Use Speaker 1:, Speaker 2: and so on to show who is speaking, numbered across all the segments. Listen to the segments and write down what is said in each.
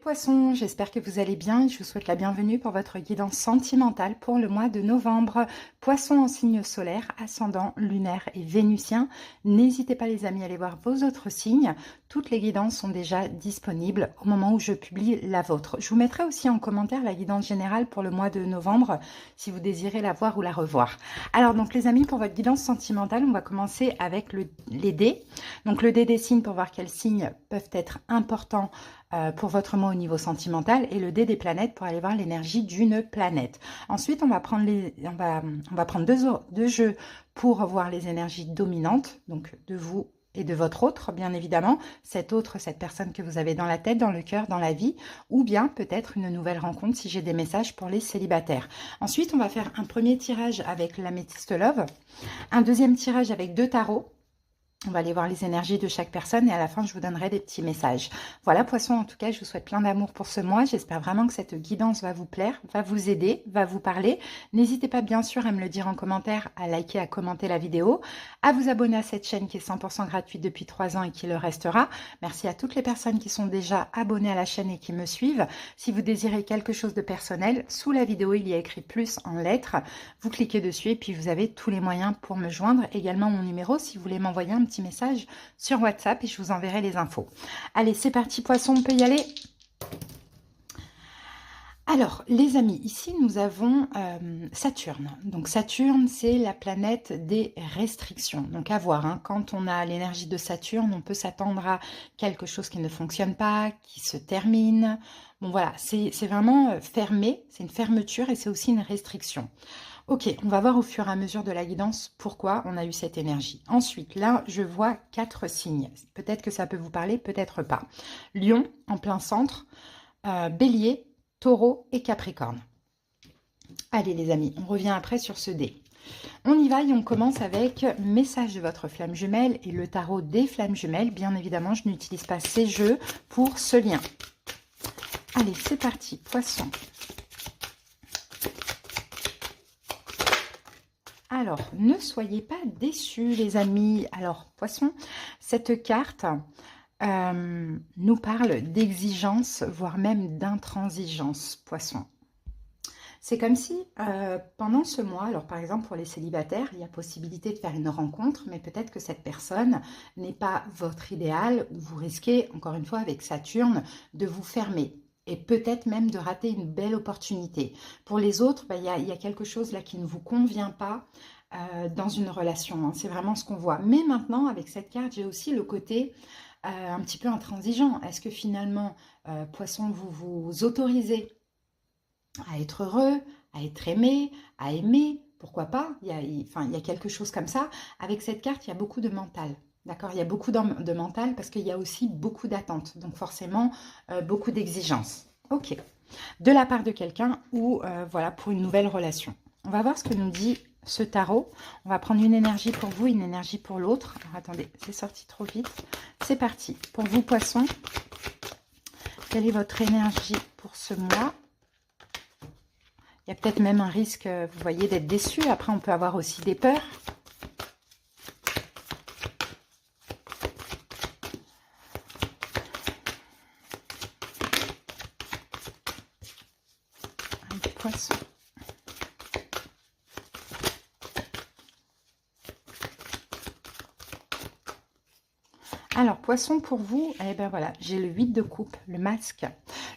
Speaker 1: Poissons, j'espère que vous allez bien. Je vous souhaite la bienvenue pour votre guidance sentimentale pour le mois de novembre. Poissons en signe solaire, ascendant, lunaire et vénusien. N'hésitez pas les amis à aller voir vos autres signes. Toutes les guidances sont déjà disponibles au moment où je publie la vôtre. Je vous mettrai aussi en commentaire la guidance générale pour le mois de novembre si vous désirez la voir ou la revoir. Alors donc les amis, pour votre guidance sentimentale, on va commencer avec les dés. Donc le dé des signes pour voir quels signes peuvent être importants pour votre mois au niveau sentimental, et le dé des planètes pour aller voir l'énergie d'une planète. Ensuite, on va prendre deux jeux pour voir les énergies dominantes, donc de vous et de votre autre, bien évidemment, cette personne que vous avez dans la tête, dans le cœur, dans la vie, ou bien peut-être une nouvelle rencontre si j'ai des messages pour les célibataires. Ensuite, on va faire un premier tirage avec l'améthyste love, un deuxième tirage avec 2 tarots. On va aller voir les énergies de chaque personne et à la fin, je vous donnerai des petits messages. Voilà, Poissons, en tout cas, je vous souhaite plein d'amour pour ce mois. J'espère vraiment que cette guidance va vous plaire, va vous aider, va vous parler. N'hésitez pas, bien sûr, à me le dire en commentaire, à liker, à commenter la vidéo, à vous abonner à cette chaîne qui est 100% gratuite depuis 3 ans et qui le restera. Merci à toutes les personnes qui sont déjà abonnées à la chaîne et qui me suivent. Si vous désirez quelque chose de personnel, sous la vidéo, il y a écrit plus en lettres. Vous cliquez dessus et puis vous avez tous les moyens pour me joindre. Également mon numéro si vous voulez m'envoyer un petit message sur WhatsApp et je vous enverrai les infos. Allez, c'est parti Poisson, on peut y aller. Alors, les amis, ici, nous avons Saturne. Donc, Saturne, c'est la planète des restrictions. Donc, à voir, hein, quand on a l'énergie de Saturne, on peut s'attendre à quelque chose qui ne fonctionne pas, qui se termine. Bon, voilà, c'est vraiment fermé, c'est une fermeture et c'est aussi une restriction. Ok, on va voir au fur et à mesure de la guidance pourquoi on a eu cette énergie. Ensuite, là, je vois 4 signes. Peut-être que ça peut vous parler, peut-être pas. Lion, en plein centre, Bélier, Taureau et Capricorne. Allez les amis, on revient après sur ce dé. On y va et on commence avec message de votre flamme jumelle et le tarot des flammes jumelles. Bien évidemment, je n'utilise pas ces jeux pour ce lien. Allez, c'est parti, Poisson. Alors, ne soyez pas déçus les amis. Alors, Poisson, cette carte nous parle d'exigence, voire même d'intransigeance, Poisson. C'est comme si pendant ce mois, alors par exemple pour les célibataires, il y a possibilité de faire une rencontre, mais peut-être que cette personne n'est pas votre idéal, ou vous risquez, encore une fois avec Saturne, de vous fermer. Et peut-être même de rater une belle opportunité. Pour les autres, il y a quelque chose là qui ne vous convient pas dans une relation. Hein. C'est vraiment ce qu'on voit. Mais maintenant, avec cette carte, j'ai aussi le côté un petit peu intransigeant. Est-ce que finalement, Poisson, vous vous autorisez à être heureux, à être aimé, à aimer? Pourquoi pas? Il y a quelque chose comme ça. Avec cette carte, il y a beaucoup de mental. D'accord, il y a beaucoup de mental parce qu'il y a aussi beaucoup d'attentes. Donc forcément, beaucoup d'exigences. Ok. De la part de quelqu'un ou voilà, pour une nouvelle relation. On va voir ce que nous dit ce tarot. On va prendre une énergie pour vous, une énergie pour l'autre. Alors attendez, c'est sorti trop vite. C'est parti. Pour vous, Poissons, quelle est votre énergie pour ce mois? Il y a peut-être même un risque, vous voyez, d'être déçu. Après, on peut avoir aussi des peurs. Poisson. Alors, Poisson, pour vous, eh ben voilà, j'ai le 8 de coupe, le masque.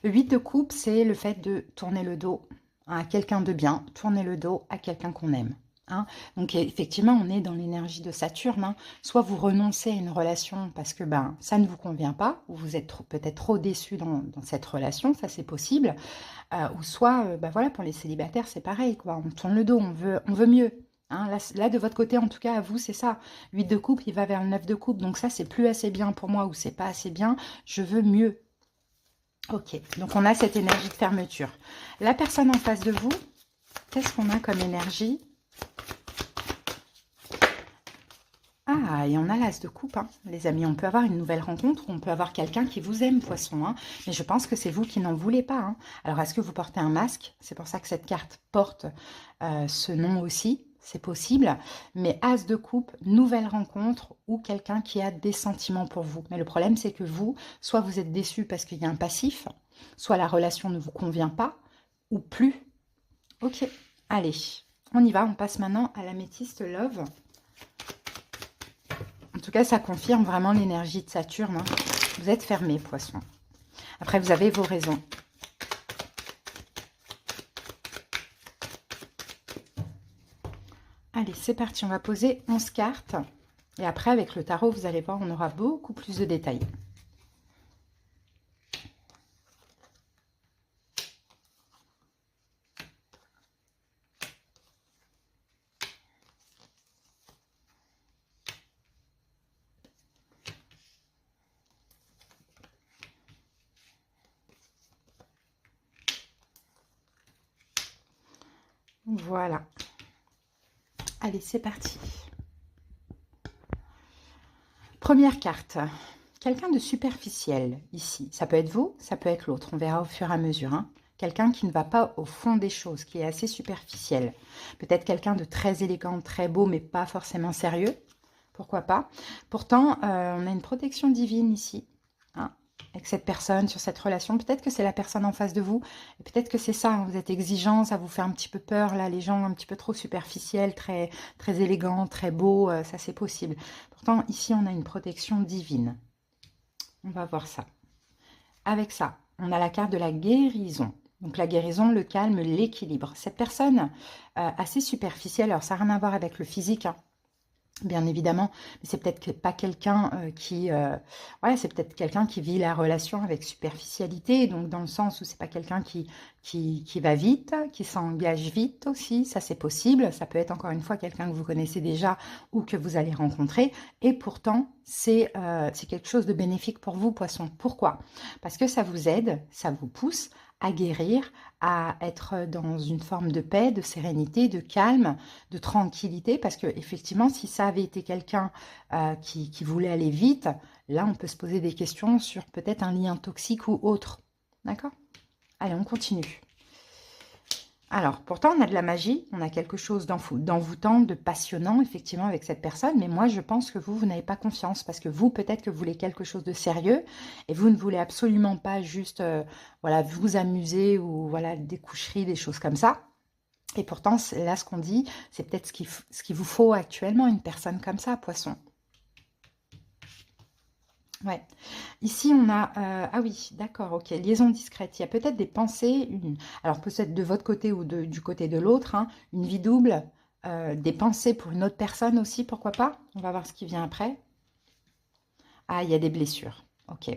Speaker 1: Le 8 de coupe, c'est le fait de tourner le dos à quelqu'un de bien, tourner le dos à quelqu'un qu'on aime. Hein. Donc, effectivement, on est dans l'énergie de Saturne. Hein. Soit vous renoncez à une relation parce que ça ne vous convient pas, ou vous êtes peut-être trop déçu dans cette relation, ça c'est possible. Ou soit, voilà, pour les célibataires, c'est pareil, quoi. On tourne le dos, on veut mieux. Hein. Là, de votre côté, en tout cas, à vous, c'est ça. 8 de coupe, il va vers le 9 de coupe. Donc ça, c'est plus assez bien pour moi ou c'est pas assez bien. Je veux mieux. Ok, donc on a cette énergie de fermeture. La personne en face de vous, qu'est-ce qu'on a comme énergie? Ah, et on a l'as de coupe, hein, les amis. On peut avoir une nouvelle rencontre, on peut avoir quelqu'un qui vous aime, Poisson. Hein, mais je pense que c'est vous qui n'en voulez pas. Hein. Alors, est-ce que vous portez un masque? C'est pour ça que cette carte porte ce nom aussi. C'est possible. Mais as de coupe, nouvelle rencontre ou quelqu'un qui a des sentiments pour vous. Mais le problème, c'est que vous, soit vous êtes déçu parce qu'il y a un passif, Soit la relation ne vous convient pas, ou plus. Ok, allez, on y va. On passe maintenant à l'améthyste Love. En tout cas, ça confirme vraiment l'énergie de Saturne, hein. Vous êtes fermé, Poisson. Après, vous avez vos raisons. Allez, c'est parti. On va poser 11 cartes. Et après, avec le tarot, vous allez voir, on aura beaucoup plus de détails. Voilà. Allez, c'est parti. Première carte. Quelqu'un de superficiel ici. Ça peut être vous, ça peut être l'autre. On verra au fur et à mesure, hein. Quelqu'un qui ne va pas au fond des choses, qui est assez superficiel. Peut-être quelqu'un de très élégant, très beau, mais pas forcément sérieux. Pourquoi pas? Pourtant, on a une protection divine ici, hein, avec cette personne, sur cette relation. Peut-être que c'est la personne en face de vous. Et peut-être que c'est ça, hein, vous êtes exigeant, ça vous fait un petit peu peur, là, les gens un petit peu trop superficiels, très, très élégants, très beaux, ça c'est possible. Pourtant, ici, on a une protection divine. On va voir ça. Avec ça, on a la carte de la guérison. Donc la guérison, le calme, l'équilibre. Cette personne assez superficielle, alors ça n'a rien à voir avec le physique, hein, bien évidemment, mais c'est peut-être pas quelqu'un ouais, c'est peut-être quelqu'un qui vit la relation avec superficialité, donc dans le sens où c'est pas quelqu'un qui va vite, qui s'engage vite aussi, ça c'est possible, ça peut être encore une fois quelqu'un que vous connaissez déjà ou que vous allez rencontrer, et pourtant c'est quelque chose de bénéfique pour vous, Poisson. Pourquoi? Parce que ça vous aide, ça vous pousse à guérir, à être dans une forme de paix, de sérénité, de calme, de tranquillité, parce que effectivement, si ça avait été quelqu'un qui voulait aller vite, là, on peut se poser des questions sur peut-être un lien toxique ou autre. D'accord? Allez, on continue. Alors, pourtant, on a de la magie, on a quelque chose d'envoûtant, de passionnant, effectivement, avec cette personne, mais moi, je pense que vous n'avez pas confiance, parce que vous, peut-être que vous voulez quelque chose de sérieux, et vous ne voulez absolument pas juste, voilà, vous amuser, ou voilà, des coucheries, des choses comme ça. Et pourtant, là, ce qu'on dit, c'est peut-être ce qu'il vous faut actuellement, une personne comme ça, Poisson. Ouais. Ici, on a... ah oui, d'accord, ok. Liaison discrète. Il y a peut-être des pensées, alors peut-être de votre côté ou du côté de l'autre, hein, une vie double, des pensées pour une autre personne aussi, pourquoi pas? On va voir ce qui vient après. Ah, il y a des blessures. Ok.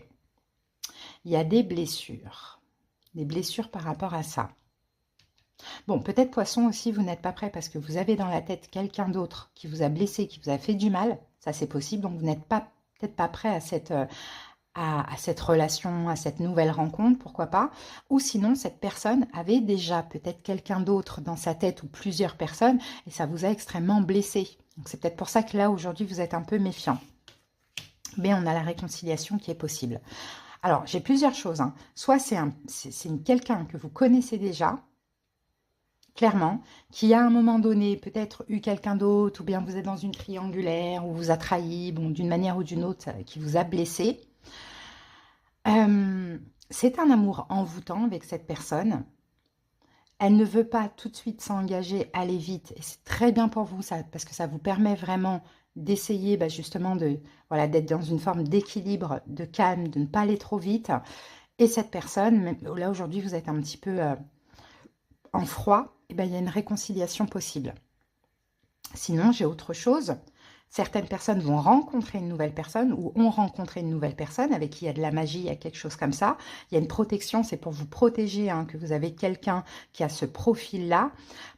Speaker 1: Il y a des blessures. Des blessures par rapport à ça. Bon, peut-être Poisson aussi, vous n'êtes pas prêt parce que vous avez dans la tête quelqu'un d'autre qui vous a blessé, qui vous a fait du mal. Ça, c'est possible. Donc, vous n'êtes pas peut-être pas prêt à cette relation, à cette nouvelle rencontre, pourquoi pas. Ou sinon, cette personne avait déjà peut-être quelqu'un d'autre dans sa tête ou plusieurs personnes et ça vous a extrêmement blessé. Donc, c'est peut-être pour ça que là, aujourd'hui, vous êtes un peu méfiant. Mais on a la réconciliation qui est possible. Alors, j'ai plusieurs choses, hein. Soit c'est quelqu'un que vous connaissez déjà, clairement, qui à un moment donné peut-être eu quelqu'un d'autre, ou bien vous êtes dans une triangulaire, ou vous a trahi, bon, d'une manière ou d'une autre, qui vous a blessé. C'est un amour envoûtant avec cette personne. Elle ne veut pas tout de suite s'engager, aller vite, et c'est très bien pour vous, ça, parce que ça vous permet vraiment d'essayer justement voilà, d'être dans une forme d'équilibre, de calme, de ne pas aller trop vite. Et cette personne, là aujourd'hui vous êtes un petit peu en froid, et il y a une réconciliation possible. Sinon, j'ai autre chose. Certaines personnes vont rencontrer une nouvelle personne ou ont rencontré une nouvelle personne avec qui il y a de la magie, il y a quelque chose comme ça. Il y a une protection, c'est pour vous protéger, hein, que vous avez quelqu'un qui a ce profil-là,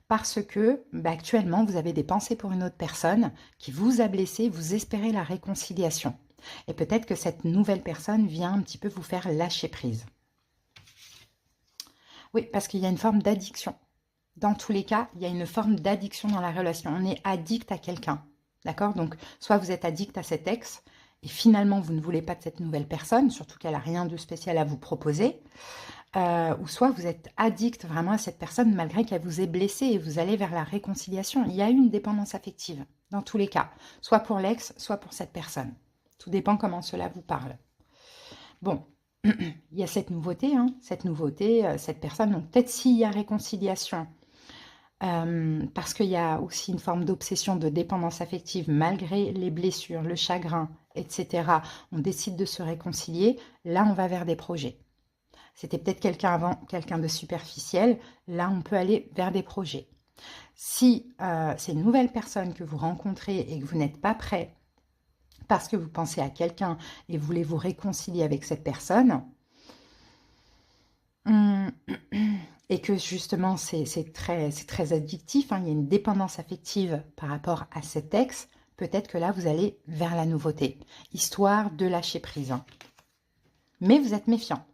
Speaker 1: parce que actuellement, vous avez des pensées pour une autre personne qui vous a blessé, vous espérez la réconciliation. Et peut-être que cette nouvelle personne vient un petit peu vous faire lâcher prise. Oui, parce qu'il y a une forme d'addiction. Dans tous les cas, il y a une forme d'addiction dans la relation. On est addict à quelqu'un. D'accord? Donc, soit vous êtes addict à cet ex, et finalement, vous ne voulez pas de cette nouvelle personne, surtout qu'elle n'a rien de spécial à vous proposer, ou soit vous êtes addict vraiment à cette personne, malgré qu'elle vous ait blessé, et vous allez vers la réconciliation. Il y a une dépendance affective, dans tous les cas, soit pour l'ex, soit pour cette personne. Tout dépend comment cela vous parle. Bon, il y a cette nouveauté, hein, cette personne. Donc peut-être s'il y a réconciliation, parce qu'il y a aussi une forme d'obsession, de dépendance affective, malgré les blessures, le chagrin, etc. On décide de se réconcilier, là on va vers des projets. C'était peut-être quelqu'un avant, quelqu'un de superficiel, là on peut aller vers des projets. Si c'est une nouvelle personne que vous rencontrez et que vous n'êtes pas prêt parce que vous pensez à quelqu'un et voulez vous réconcilier avec cette personne, et que justement c'est très addictif, hein, il y a une dépendance affective par rapport à cet ex, peut-être que là vous allez vers la nouveauté, histoire de lâcher prise. Hein. Mais vous êtes méfiant.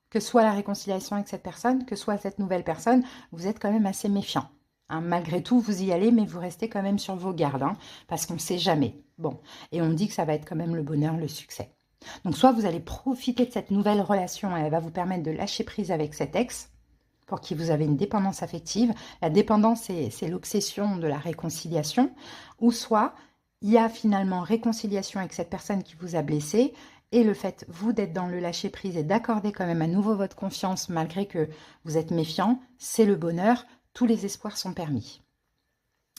Speaker 1: Que soit la réconciliation avec cette personne, que soit cette nouvelle personne, vous êtes quand même assez méfiant. Hein, malgré tout, vous y allez, mais vous restez quand même sur vos gardes, hein, parce qu'on ne sait jamais. Bon, et on dit que ça va être quand même le bonheur, le succès. Donc soit vous allez profiter de cette nouvelle relation, et elle va vous permettre de lâcher prise avec cet ex, pour qui vous avez une dépendance affective. La dépendance, c'est l'obsession de la réconciliation. Ou soit, il y a finalement réconciliation avec cette personne qui vous a blessé, et le fait, vous, d'être dans le lâcher-prise et d'accorder quand même à nouveau votre confiance, malgré que vous êtes méfiant, c'est le bonheur. Tous les espoirs sont permis.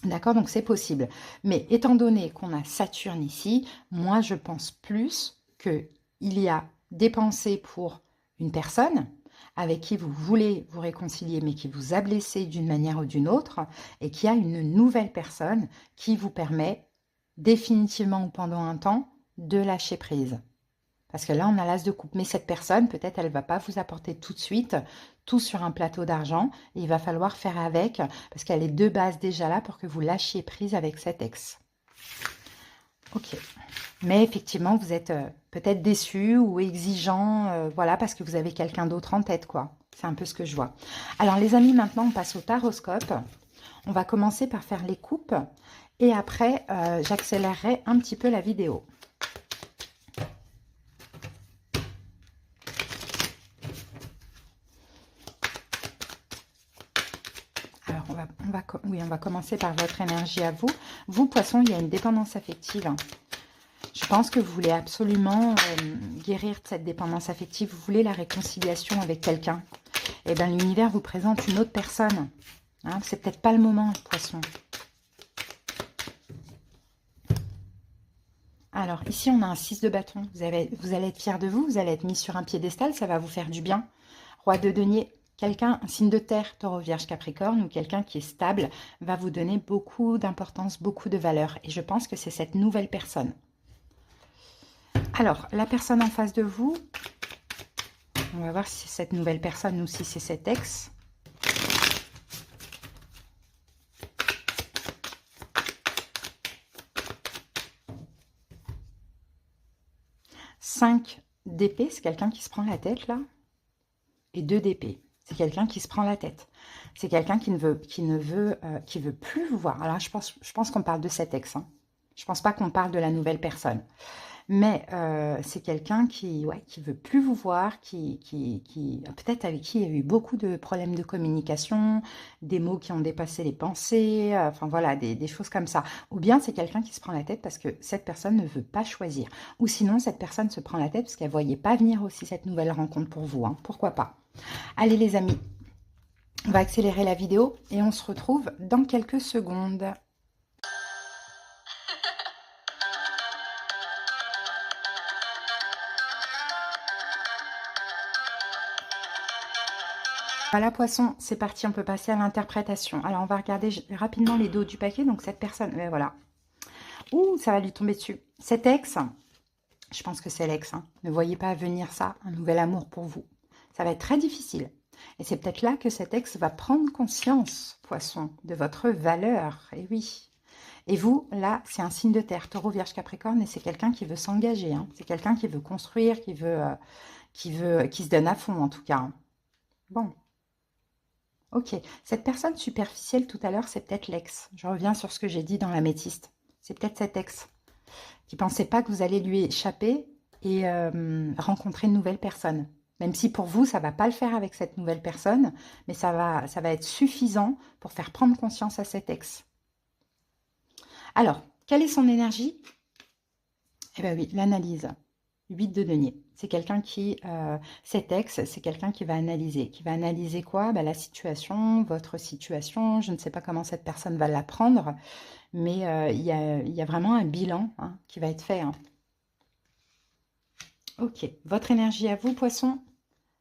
Speaker 1: D'accord, donc c'est possible. Mais étant donné qu'on a Saturne ici, moi, je pense plus qu'il y a des pensées pour une personne avec qui vous voulez vous réconcilier, mais qui vous a blessé d'une manière ou d'une autre, et qu'il y a une nouvelle personne qui vous permet définitivement ou pendant un temps de lâcher prise. Parce que là, on a l'as de coupe. Mais cette personne, peut-être, elle ne va pas vous apporter tout de suite tout sur un plateau d'argent. Et il va falloir faire avec, parce qu'elle est de base déjà là pour que vous lâchiez prise avec cet ex. Ok. Mais effectivement, vous êtes peut-être déçu ou exigeant, voilà, parce que vous avez quelqu'un d'autre en tête, quoi. C'est un peu ce que je vois. Alors, les amis, maintenant, on passe au taroscope. On va commencer par faire les coupes. Et après, j'accélérerai un petit peu la vidéo. Alors, on va commencer par votre énergie à vous. Vous, poisson, il y a une dépendance affective. Je pense que vous voulez absolument guérir de cette dépendance affective. Vous voulez la réconciliation avec quelqu'un. Et bien, l'univers vous présente une autre personne. Hein, c'est peut-être pas le moment, poisson. Alors, ici, on a un 6 de bâton. Vous allez être fier de vous. Vous allez être mis sur un piédestal. Ça va vous faire du bien. Roi de denier. Quelqu'un, un signe de terre, taureau, vierge, capricorne, ou quelqu'un qui est stable, va vous donner beaucoup d'importance, beaucoup de valeur. Et je pense que c'est cette nouvelle personne. Alors, la personne en face de vous, on va voir si c'est cette nouvelle personne ou si c'est cet ex. Cinq d'épée, c'est quelqu'un qui se prend la tête là. Et 2 d'épée. C'est quelqu'un qui se prend la tête. C'est quelqu'un qui veut plus vous voir. Alors, je pense qu'on parle de cet ex. Hein. Je pense pas qu'on parle de la nouvelle personne. Mais c'est quelqu'un qui veut plus vous voir, peut-être avec qui il y a eu beaucoup de problèmes de communication, des mots qui ont dépassé les pensées, enfin voilà, des choses comme ça. Ou bien c'est quelqu'un qui se prend la tête parce que cette personne ne veut pas choisir. Ou sinon, cette personne se prend la tête parce qu'elle ne voyait pas venir aussi cette nouvelle rencontre pour vous. Hein. Pourquoi pas? Allez les amis, on va accélérer la vidéo et on se retrouve dans quelques secondes. Voilà poisson, c'est parti, on peut passer à l'interprétation. Alors on va regarder rapidement les dos du paquet, donc cette personne, voilà. Ouh, ça va lui tomber dessus. Cet ex, je pense que c'est l'ex, hein. Ne voyez pas venir ça, un nouvel amour pour vous. Ça va être très difficile. Et c'est peut-être là que cet ex va prendre conscience, poisson, de votre valeur. Et oui. Et vous, là, c'est un signe de terre, taureau, vierge, capricorne, et c'est quelqu'un qui veut s'engager. Hein. C'est quelqu'un qui veut construire, qui se donne à fond en tout cas. Hein. Bon. Ok, cette personne superficielle tout à l'heure, c'est peut-être l'ex. Je reviens sur ce que j'ai dit dans l'améthyste. C'est peut-être cet ex qui ne pensait pas que vous allez lui échapper et rencontrer une nouvelle personne. Même si pour vous, ça ne va pas le faire avec cette nouvelle personne, mais ça va être suffisant pour faire prendre conscience à cet ex. Alors, quelle est son énergie? Eh bien oui, l'analyse. 8 de denier. C'est quelqu'un qui, cet ex, c'est quelqu'un qui va analyser. Qui va analyser quoi? Bah, la situation, votre situation. Je ne sais pas comment cette personne va l'apprendre, mais il y a vraiment un bilan hein, qui va être fait. Hein. Ok, votre énergie à vous, poisson,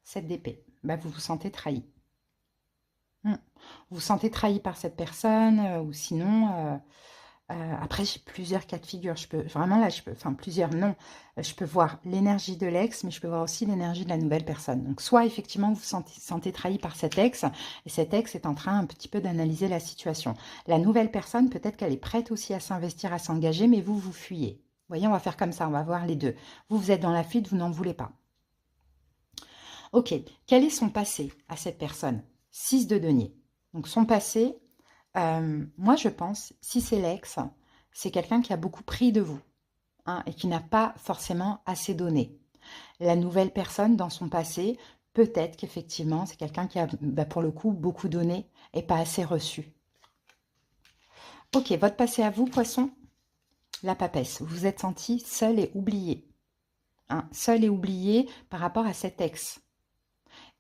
Speaker 1: 7 d'épée. Bah, vous vous sentez trahi. Vous vous sentez trahi par cette personne, ou sinon, après j'ai plusieurs cas de figure. Je peux vraiment là, je peux, enfin plusieurs non. Je peux voir l'énergie de l'ex, mais je peux voir aussi l'énergie de la nouvelle personne. Donc soit effectivement vous vous sentez trahi par cet ex, et cet ex est en train un petit peu d'analyser la situation. La nouvelle personne, peut-être qu'elle est prête aussi à s'investir, à s'engager, mais vous, vous fuyez. Vous voyez, on va faire comme ça, on va voir les deux. Vous, vous êtes dans la fuite, vous n'en voulez pas. Ok, quel est son passé à cette personne? 6 de denier. Donc son passé, moi je pense, si c'est l'ex, c'est quelqu'un qui a beaucoup pris de vous hein, et qui n'a pas forcément assez donné. La nouvelle personne dans son passé, peut-être qu'effectivement c'est quelqu'un qui a bah, pour le coup beaucoup donné et pas assez reçu. Ok, votre passé à vous, poisson, la papesse. Vous vous êtes senti seul et oublié. Hein, seul et oublié par rapport à cet ex.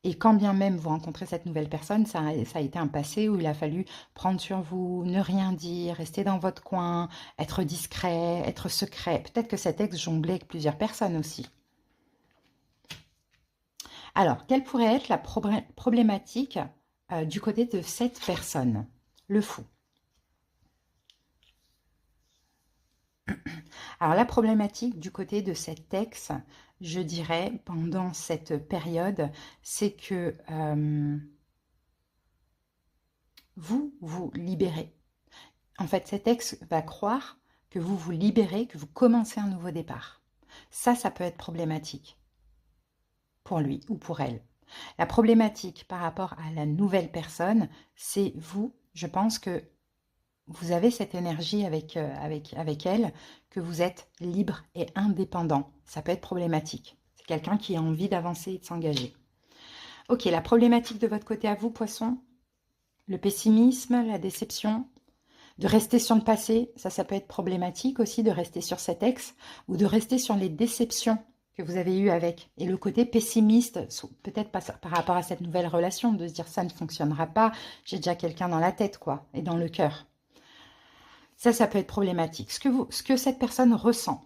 Speaker 1: Et quand bien même vous rencontrez cette nouvelle personne, ça a été un passé où il a fallu prendre sur vous, ne rien dire, rester dans votre coin, être discret, être secret. Peut-être que cet ex jonglait avec plusieurs personnes aussi. Alors, quelle pourrait être la problématique du côté de cette personne? Le fou. Alors, la problématique du côté de cet ex, je dirais, pendant cette période, c'est que vous vous libérez. En fait, cet ex va croire que vous vous libérez, que vous commencez un nouveau départ. Ça peut être problématique pour lui ou pour elle. La problématique par rapport à la nouvelle personne, c'est vous, je pense que vous avez cette énergie avec elle, que vous êtes libre et indépendant. Ça peut être problématique. C'est quelqu'un qui a envie d'avancer et de s'engager. Ok, la problématique de votre côté à vous, poisson, le pessimisme, la déception, de rester sur le passé, ça peut être problématique aussi, de rester sur cet ex, ou de rester sur les déceptions que vous avez eues avec. Et le côté pessimiste, peut-être par rapport à cette nouvelle relation, de se dire ça ne fonctionnera pas, j'ai déjà quelqu'un dans la tête, quoi, et dans le cœur. Ça peut être problématique. Ce que cette personne ressent,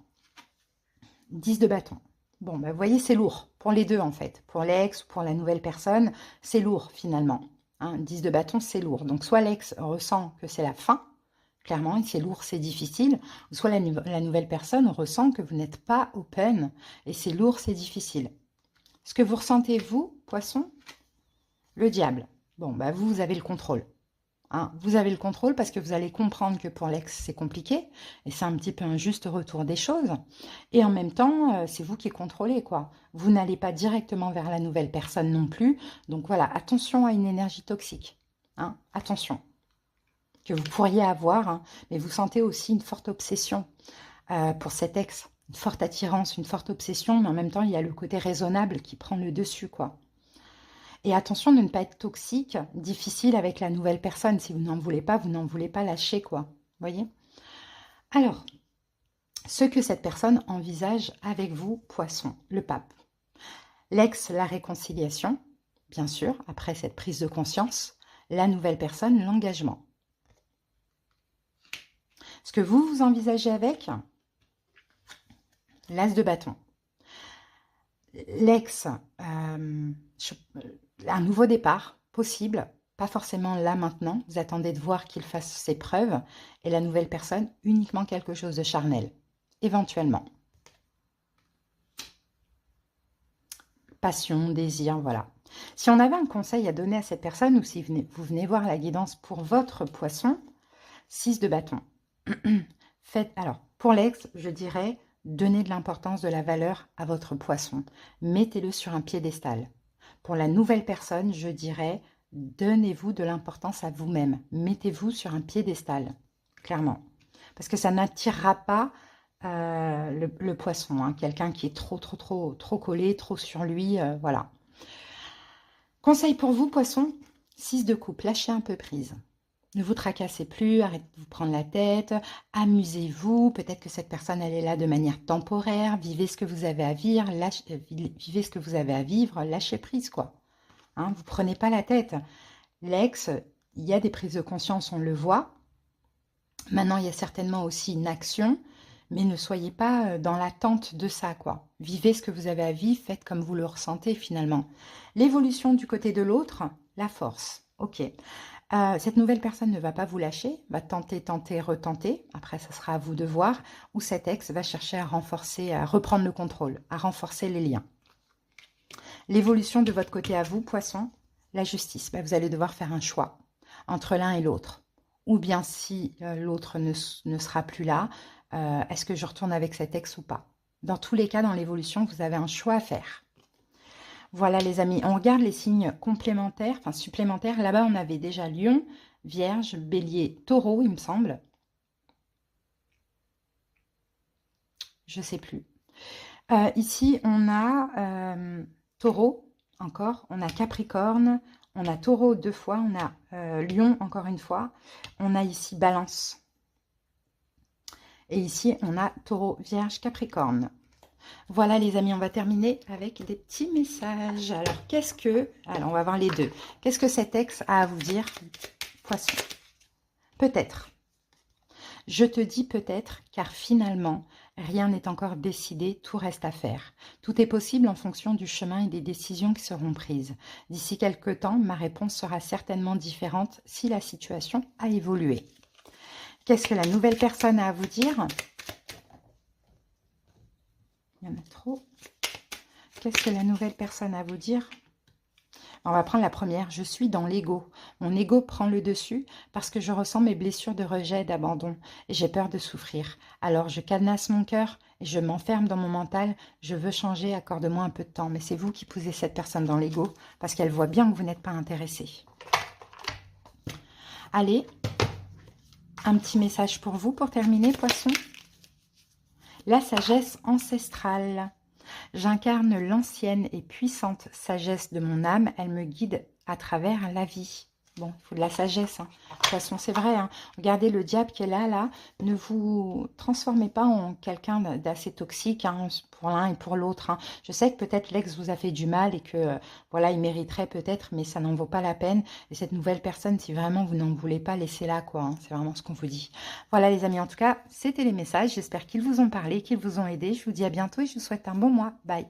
Speaker 1: 10 de bâton. Bon, bah, vous voyez, c'est lourd, pour les deux en fait. Pour l'ex ou pour la nouvelle personne, c'est lourd finalement. Hein, 10 de bâton, c'est lourd. Donc soit l'ex ressent que c'est la fin, clairement, et c'est lourd, c'est difficile, ou soit la nouvelle personne ressent que vous n'êtes pas open, et c'est lourd, c'est difficile. Ce que vous ressentez, vous, poisson, le diable. Bon, bah vous avez le contrôle. Hein, vous avez le contrôle parce que vous allez comprendre que pour l'ex, c'est compliqué, et c'est un petit peu un juste retour des choses. Et en même temps, c'est vous qui contrôlez, quoi. Vous n'allez pas directement vers la nouvelle personne non plus. Donc voilà, attention à une énergie toxique. Hein, attention. Que vous pourriez avoir, hein, mais vous sentez aussi une forte obsession pour cet ex, une forte attirance, une forte obsession, mais en même temps, il y a le côté raisonnable qui prend le dessus, quoi. Et attention de ne pas être toxique, difficile avec la nouvelle personne. Si vous n'en voulez pas, vous n'en voulez pas lâcher, quoi. Voyez? Alors, ce que cette personne envisage avec vous, poisson, le pape. L'ex, la réconciliation, bien sûr, après cette prise de conscience. La nouvelle personne, l'engagement. Ce que vous envisagez avec, l'as de bâton. L'ex, un nouveau départ possible, pas forcément là maintenant. Vous attendez de voir qu'il fasse ses preuves. Et la nouvelle personne, uniquement quelque chose de charnel, éventuellement. Passion, désir, voilà. Si on avait un conseil à donner à cette personne, ou si vous venez voir la guidance pour votre poisson, 6 de bâton. Faites, alors, pour l'ex, je dirais, donnez de l'importance, de la valeur à votre poisson. Mettez-le sur un piédestal. Pour la nouvelle personne, je dirais, donnez-vous de l'importance à vous-même. Mettez-vous sur un piédestal, clairement. Parce que ça n'attirera pas le poisson. Hein. Quelqu'un qui est trop collé, trop sur lui, voilà. Conseil pour vous, poisson, 6 de coupe, lâchez un peu prise. Ne vous tracassez plus, arrêtez de vous prendre la tête, amusez-vous. Peut-être que cette personne, elle est là de manière temporaire. Vivez ce que vous avez à vivre, vivez ce que vous avez à vivre, lâchez prise, quoi. Hein, vous prenez pas la tête. L'ex, il y a des prises de conscience, on le voit. Maintenant, il y a certainement aussi une action, mais ne soyez pas dans l'attente de ça, quoi. Vivez ce que vous avez à vivre, faites comme vous le ressentez finalement. L'évolution du côté de l'autre, la force. Ok. Cette nouvelle personne ne va pas vous lâcher, va tenter, tenter, retenter. Après, ça sera à vous de voir. Ou cet ex va chercher à renforcer, à reprendre le contrôle, à renforcer les liens. L'évolution de votre côté à vous, poisson, la justice. Vous allez devoir faire un choix entre l'un et l'autre. Ou bien si l'autre ne sera plus là, est-ce que je retourne avec cet ex ou pas? Dans tous les cas, dans l'évolution, vous avez un choix à faire. Voilà les amis, on regarde les signes complémentaires, enfin supplémentaires. Là-bas, on avait déjà Lion, Vierge, Bélier, Taureau, il me semble. Je ne sais plus. Ici, on a Taureau, encore. On a Capricorne, on a Taureau 2 fois, on a Lion encore une fois. On a ici Balance. Et ici, on a Taureau, Vierge, Capricorne. Voilà les amis, on va terminer avec des petits messages. Alors, qu'est-ce que... Alors, on va voir les deux. Qu'est-ce que cet ex a à vous dire, Poisson? Peut-être. Je te dis peut-être, car finalement, rien n'est encore décidé, tout reste à faire. Tout est possible en fonction du chemin et des décisions qui seront prises. D'ici quelques temps, ma réponse sera certainement différente si la situation a évolué. Qu'est-ce que la nouvelle personne a à vous dire? Il y en a trop. Qu'est-ce que la nouvelle personne a à vous dire? On va prendre la première. Je suis dans l'ego. Mon ego prend le dessus parce que je ressens mes blessures de rejet et d'abandon. Et j'ai peur de souffrir. Alors je cadenasse mon cœur et je m'enferme dans mon mental. Je veux changer, accorde-moi un peu de temps. Mais c'est vous qui poussez cette personne dans l'ego parce qu'elle voit bien que vous n'êtes pas intéressé. Allez, un petit message pour vous pour terminer, Poisson. La sagesse ancestrale. J'incarne l'ancienne et puissante sagesse de mon âme. Elle me guide à travers la vie. Bon, il faut de la sagesse. Hein. De toute façon, c'est vrai. Hein. Regardez le diable qui est là. Ne vous transformez pas en quelqu'un d'assez toxique hein, pour l'un et pour l'autre. Hein. Je sais que peut-être l'ex vous a fait du mal et que voilà, il mériterait peut-être, mais ça n'en vaut pas la peine. Et cette nouvelle personne, si vraiment vous n'en voulez pas, laissez-la quoi. Hein. C'est vraiment ce qu'on vous dit. Voilà les amis, en tout cas, c'était les messages. J'espère qu'ils vous ont parlé, qu'ils vous ont aidé. Je vous dis à bientôt et je vous souhaite un bon mois. Bye.